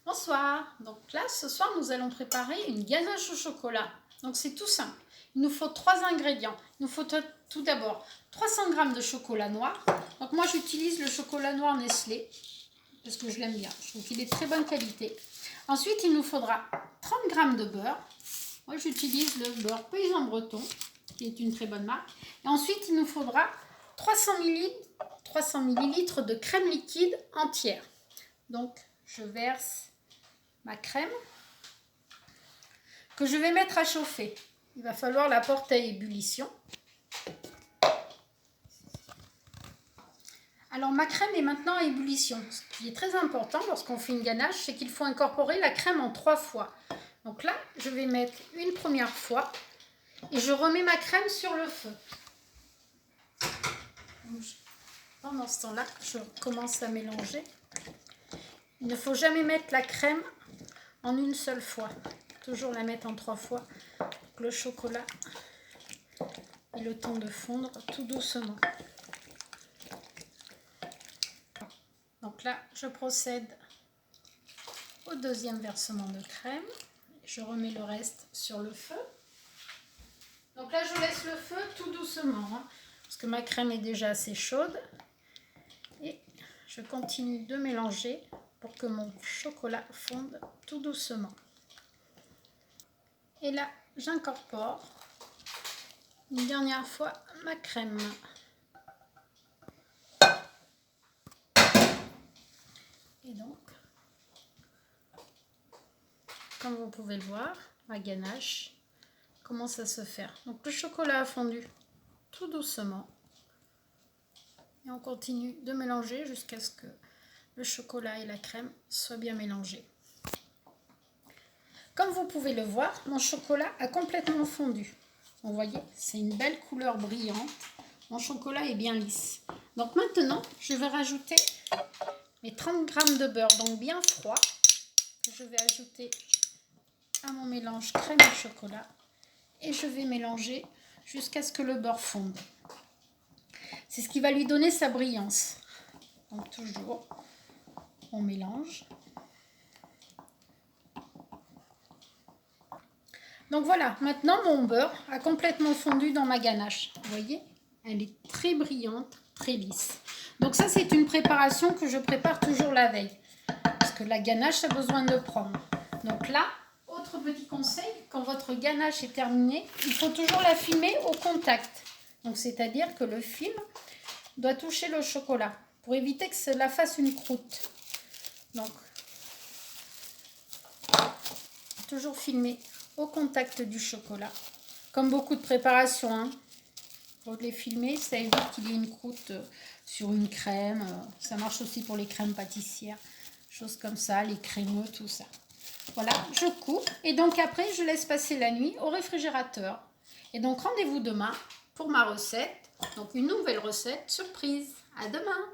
Bonsoir, donc là ce soir nous allons préparer une ganache au chocolat. Donc c'est tout simple, il nous faut 3 ingrédients. Il nous faut tout d'abord 300 g de chocolat noir. Donc moi j'utilise le chocolat noir Nestlé parce que je l'aime bien, je trouve qu'il est de très bonne qualité. Ensuite il nous faudra 30 g de beurre. Moi j'utilise le beurre paysan breton qui est une très bonne marque. Et ensuite il nous faudra 300 ml de crème liquide entière. Donc je verse ma crème que je vais mettre à chauffer. Il va falloir la porter à ébullition. Alors ma crème est maintenant à ébullition. Ce qui est très important lorsqu'on fait une ganache, c'est qu'il faut incorporer la crème en 3 fois. Donc là, je vais mettre une première fois et je remets ma crème sur le feu. Pendant ce temps-là, je commence à mélanger. Il ne faut jamais mettre la crème en une seule fois. Toujours la mettre en 3 fois pour que le chocolat ait le temps de fondre tout doucement. Donc là, je procède au deuxième versement de crème. Je remets le reste sur le feu. Donc là, je laisse le feu tout doucement, parce que ma crème est déjà assez chaude. Et je continue de mélanger pour que mon chocolat fonde tout doucement. Et là, j'incorpore une dernière fois ma crème. Et donc, comme vous pouvez le voir, ma ganache commence à se faire. Donc le chocolat a fondu tout doucement. Et on continue de mélanger jusqu'à ce que le chocolat et la crème soient bien mélangés. Comme vous pouvez le voir, mon chocolat a complètement fondu. Vous voyez, c'est une belle couleur brillante. Mon chocolat est bien lisse. Donc maintenant, je vais rajouter mes 30 g de beurre, donc bien froid, que je vais ajouter à mon mélange crème et chocolat. Et je vais mélanger jusqu'à ce que le beurre fonde. C'est ce qui va lui donner sa brillance. Donc toujours, on mélange. Donc voilà, maintenant mon beurre a complètement fondu dans ma ganache. Vous voyez, elle est très brillante, très lisse. Donc ça, c'est une préparation que je prépare toujours la veille. Parce que la ganache a besoin de prendre. Donc là, autre petit conseil, quand votre ganache est terminée, il faut toujours la filmer au contact. Donc c'est-à-dire que le film doit toucher le chocolat pour éviter que cela fasse une croûte. Donc, toujours filmer au contact du chocolat. Comme beaucoup de préparations, il faut les filmer, ça évite qu'il y ait une croûte sur une crème. Ça marche aussi pour les crèmes pâtissières, choses comme ça, les crémeux, tout ça. Voilà, je coupe et donc après je laisse passer la nuit au réfrigérateur. Et donc rendez-vous demain pour ma recette, donc une nouvelle recette surprise. À demain!